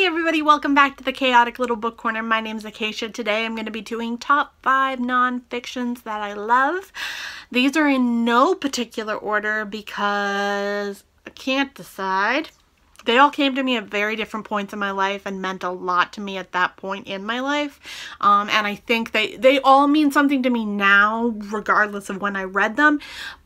everybody, welcome back to the Chaotic Little Book Corner. My name's Acacia. Today I'm going to be doing top 5 non-fictions that I love. These are in no particular order because I can't decide. They all came to me at very different points in my life and meant a lot to me at that point in my life. And I think they all mean something to me now, regardless of when I read them.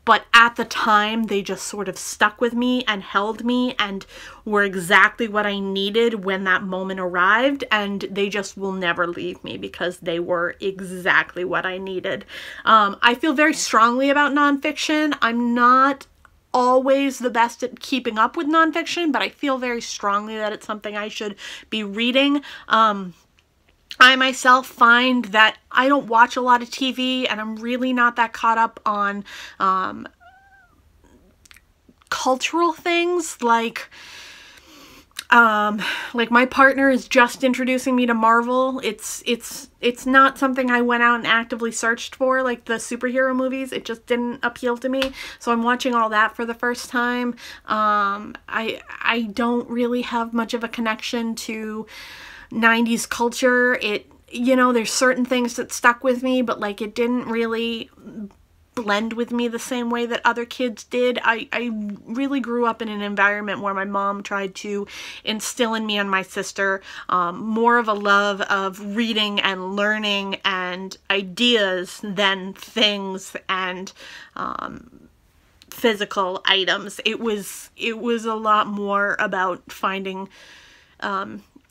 But at the time, they just sort of stuck with me and held me and were exactly what I needed when that moment arrived. And they just will never leave me because they were exactly what I needed. I feel very strongly about nonfiction. I'm not always the best at keeping up with nonfiction, but I feel very strongly that it's something I should be reading. I myself find that I don't watch a lot of TV, and I'm really not that caught up on cultural things like my partner is just introducing me to Marvel. It's not something I went out and actively searched for, like the superhero movies. It just didn't appeal to me. So I'm watching all that for the first time. I don't really have much of a connection to 90s culture. There's certain things that stuck with me, but like it didn't really blend with me the same way that other kids did. I really grew up in an environment where my mom tried to instill in me and my sister more of a love of reading and learning and ideas than things and physical items. It was a lot more about finding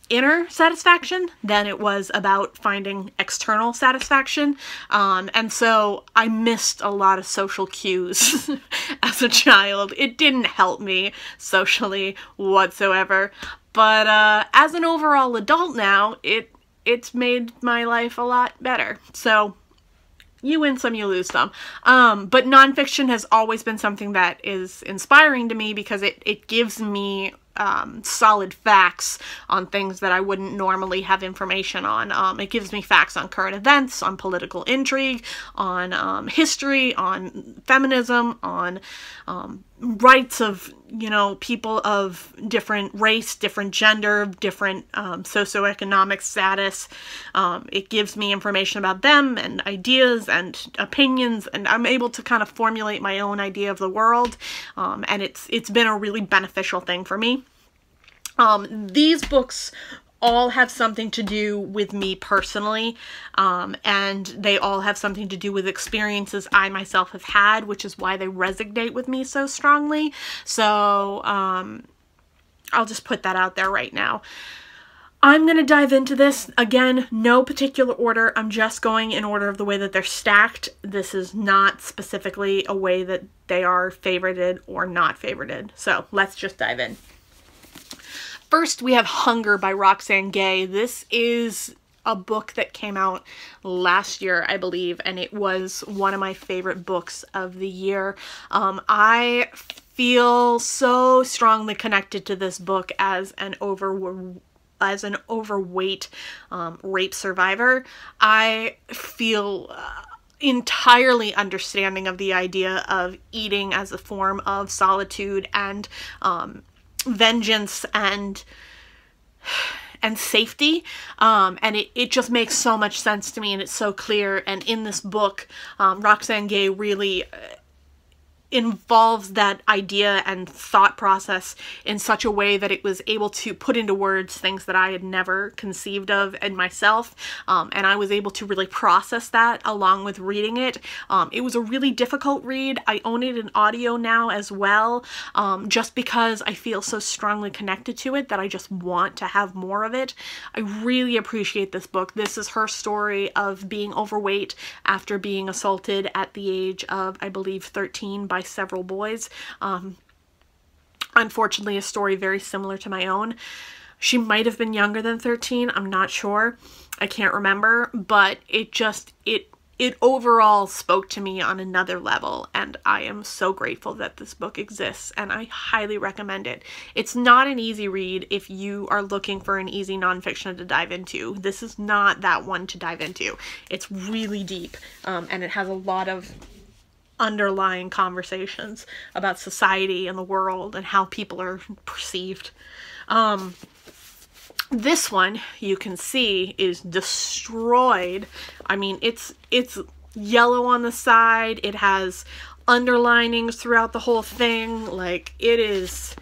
inner satisfaction than it was about finding external satisfaction. And so I missed a lot of social cues as a child. It didn't help me socially whatsoever. But as an overall adult now, it's made my life a lot better. So you win some, you lose some. But nonfiction has always been something that is inspiring to me because it gives me solid facts on things that I wouldn't normally have information on. It gives me facts on current events, on political intrigue, on history, on feminism, on rights of, people of different race, different gender, different socioeconomic status. It gives me information about them and ideas and opinions, and I'm able to kind of formulate my own idea of the world, and it's been a really beneficial thing for me. These books all have something to do with me personally, and they all have something to do with experiences I myself have had, which is why they resonate with me so strongly. So I'll just put that out there right now. I'm going to dive into this. Again, no particular order. I'm just going in order of the way that they're stacked. This is not specifically a way that they are favorited or not favorited. So let's just dive in. First, we have Hunger by Roxane Gay. This is a book that came out last year, I believe, and it was one of my favorite books of the year. I feel so strongly connected to this book as an overweight rape survivor. I feel entirely understanding of the idea of eating as a form of solitude and vengeance and safety, and it just makes so much sense to me, and it's so clear. And in this book, Roxane Gay really involves that idea and thought process in such a way that it was able to put into words things that I had never conceived of in myself, and I was able to really process that along with reading it. It was a really difficult read. I own it in audio now as well, just because I feel so strongly connected to it that I just want to have more of it. I really appreciate this book. This is her story of being overweight after being assaulted at the age of, I believe, 13 by several boys. Unfortunately, a story very similar to my own. She might have been younger than 13. I'm not sure. I can't remember, but it overall spoke to me on another level, and I am so grateful that this book exists, and I highly recommend it. It's not an easy read if you are looking for an easy nonfiction to dive into. This is not that one to dive into. It's really deep, and it has a lot of underlying conversations about society and the world and how people are perceived. This one, you can see, is destroyed. I mean, it's yellow on the side. It has underlinings throughout the whole thing. Like, it is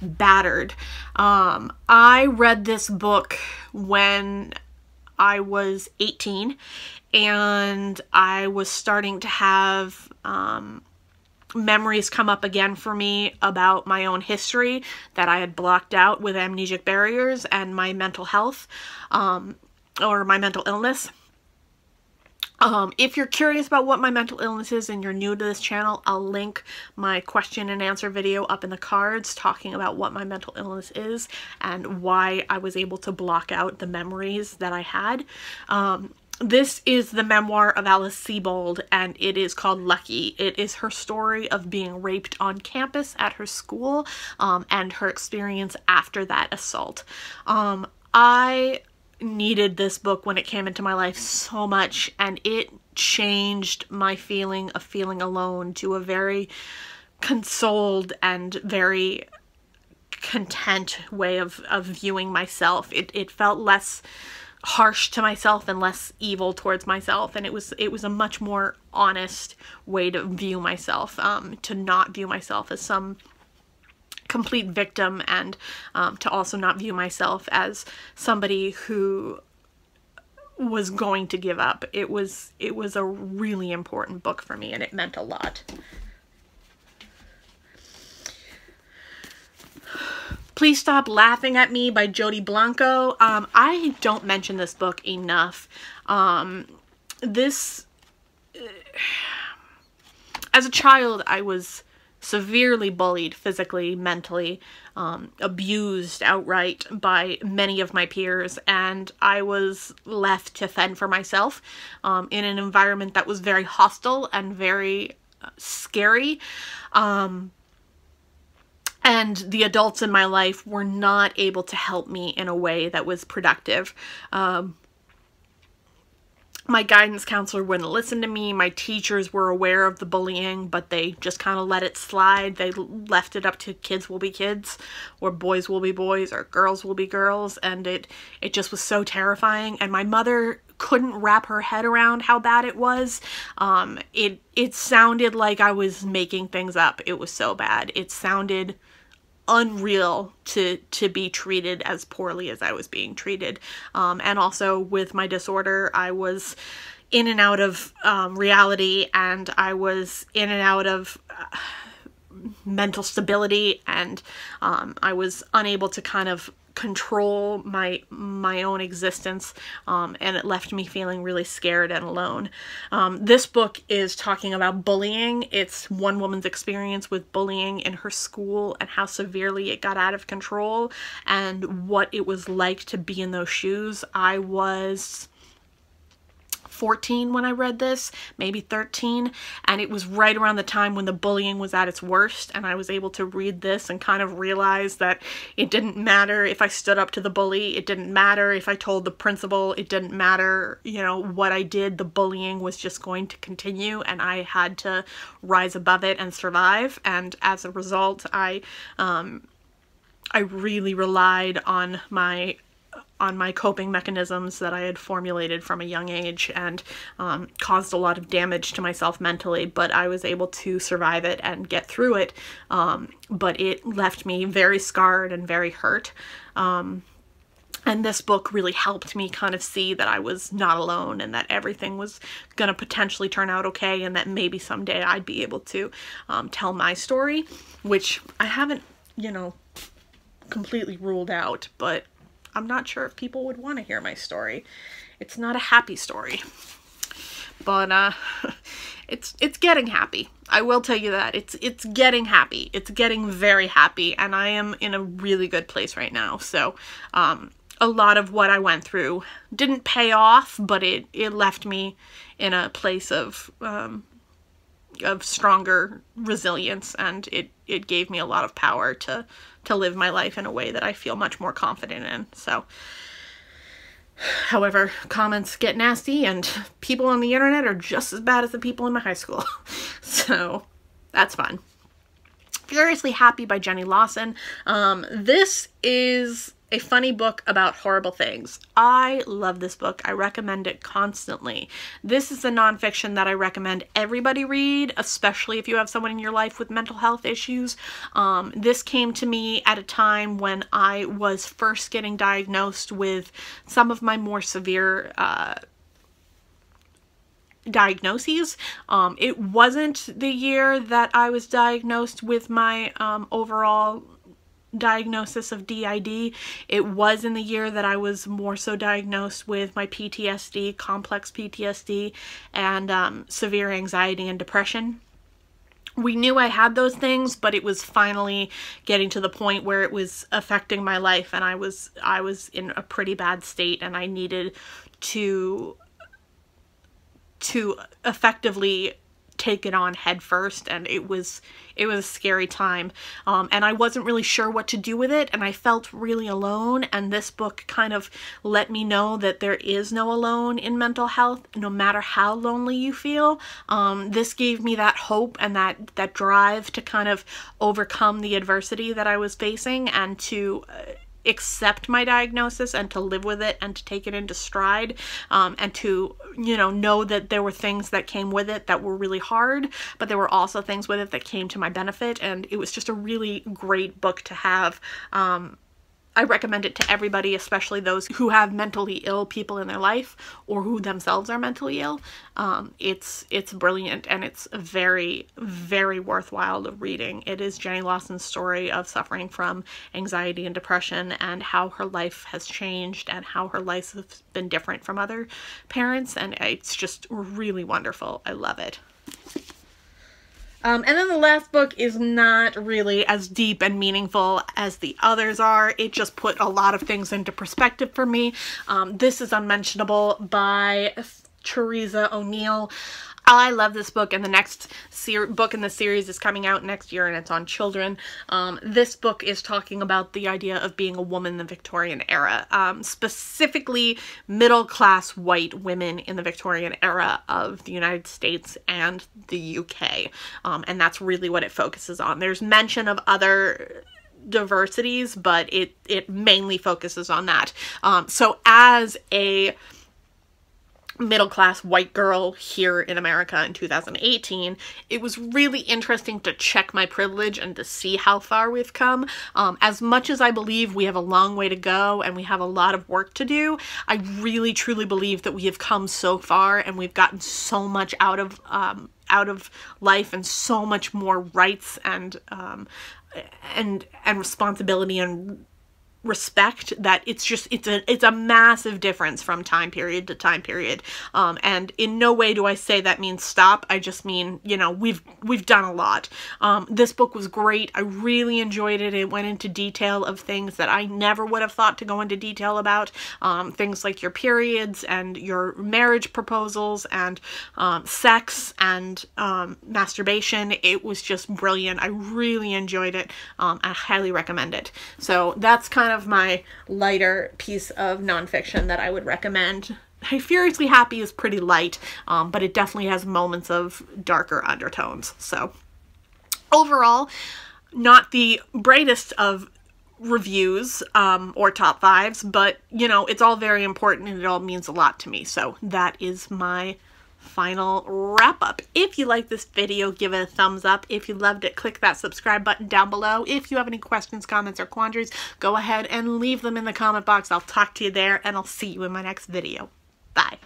battered. I read this book when I was 18, and I was starting to have memories come up again for me about my own history that I had blocked out with amnesic barriers and my mental health, or my mental illness. If you're curious about what my mental illness is and you're new to this channel, I'll link my question and answer video up in the cards talking about what my mental illness is and why I was able to block out the memories that I had. This is the memoir of Alice Sebold, and it is called Lucky. It is her story of being raped on campus at her school, and her experience after that assault. I needed this book when it came into my life so much, and it changed my feeling of feeling alone to a very consoled and very content way of viewing myself. It felt less harsh to myself and less evil towards myself, and it was a much more honest way to view myself, to not view myself as some complete victim, and to also not view myself as somebody who was going to give up. It was a really important book for me, and it meant a lot. Please Stop Laughing at Me by Jody Blanco. I don't mention this book enough. As a child, I was severely bullied physically, mentally, abused outright by many of my peers, and I was left to fend for myself in an environment that was very hostile and very scary. And the adults in my life were not able to help me in a way that was productive. My guidance counselor wouldn't listen to me. My teachers were aware of the bullying, but they just kind of let it slide. They left it up to kids will be kids, or boys will be boys, or girls will be girls, and it just was so terrifying. And my mother couldn't wrap her head around how bad it was. It sounded like I was making things up. It was so bad. It sounded unreal to be treated as poorly as I was being treated. And also with my disorder, I was in and out of reality, and I was in and out of mental stability, and I was unable to kind of control my own existence, and it left me feeling really scared and alone. This book is talking about bullying. It's one woman's experience with bullying in her school and how severely it got out of control and what it was like to be in those shoes. I was 14 when I read this, maybe 13, and it was right around the time when the bullying was at its worst, and I was able to read this and kind of realize that it didn't matter if I stood up to the bully, it didn't matter if I told the principal, it didn't matter, you know, what I did, the bullying was just going to continue, and I had to rise above it and survive. And as a result, I really relied on my coping mechanisms that I had formulated from a young age, and caused a lot of damage to myself mentally, but I was able to survive it and get through it. But it left me very scarred and very hurt. And this book really helped me kind of see that I was not alone, and that everything was going to potentially turn out okay, and that maybe someday I'd be able to tell my story, which I haven't, you know, completely ruled out, but I'm not sure if people would want to hear my story. It's not a happy story, but it's getting happy. I will tell you that. It's getting happy. It's getting very happy, and I am in a really good place right now. So a lot of what I went through didn't pay off, but it left me in a place of stronger resilience, and it gave me a lot of power to live my life in a way that I feel much more confident in. So, however, comments get nasty, and people on the internet are just as bad as the people in my high school. So, that's fun. Furiously Happy by Jenny Lawson. This is A funny book about horrible things. I love this book. I recommend it constantly. This is a nonfiction that I recommend everybody read, especially if you have someone in your life with mental health issues. This came to me at a time when I was first getting diagnosed with some of my more severe diagnoses. It wasn't the year that I was diagnosed with my overall diagnosis of DID. It was in the year that I was more so diagnosed with my PTSD, complex PTSD, and severe anxiety and depression. We knew I had those things, but it was finally getting to the point where it was affecting my life, and I was in a pretty bad state, and I needed to effectively take it on head first, and it was a scary time, and I wasn't really sure what to do with it, and I felt really alone, and this book kind of let me know that there is no alone in mental health, no matter how lonely you feel. This gave me that hope and that drive to kind of overcome the adversity that I was facing, and to accept my diagnosis and to live with it and to take it into stride, and to, you know that there were things that came with it that were really hard, but there were also things with it that came to my benefit, and it was just a really great book to have. I recommend it to everybody, especially those who have mentally ill people in their life or who themselves are mentally ill. It's brilliant, and it's very, very worthwhile reading. It is Jenny Lawson's story of suffering from anxiety and depression, and how her life has changed, and how her life has been different from other parents, and it's just really wonderful. I love it. And then the last book is not really as deep and meaningful as the others are. It just put a lot of things into perspective for me. This is Unmentionable by Teresa O'Neill. I love this book, and the next book in the series is coming out next year, and it's on children. This book is talking about the idea of being a woman in the Victorian era, specifically middle-class white women in the Victorian era of the United States and the UK, and that's really what it focuses on. There's mention of other diversities, but it mainly focuses on that. So as a middle-class white girl here in America in 2018, it was really interesting to check my privilege and to see how far we've come. As much as I believe we have a long way to go and we have a lot of work to do, I really truly believe that we have come so far, and we've gotten so much out of life, and so much more rights and responsibility and respect, that it's a massive difference from time period to time period, and in no way do I say that means stop. I just mean, you know, we've done a lot. This book was great. I really enjoyed it. It went into detail of things that I never would have thought to go into detail about, things like your periods and your marriage proposals and sex and masturbation. It was just brilliant. I really enjoyed it. I highly recommend it. So that's kind of my lighter piece of nonfiction that I would recommend. Furiously Happy is pretty light, but it definitely has moments of darker undertones. So overall, not the brightest of reviews or top fives, but you know, it's all very important and it all means a lot to me. So that is my final wrap up. If you like this video, give it a thumbs up. If you loved it, click that subscribe button down below. If you have any questions, comments, or quandaries, go ahead and leave them in the comment box. I'll talk to you there, and I'll see you in my next video. Bye.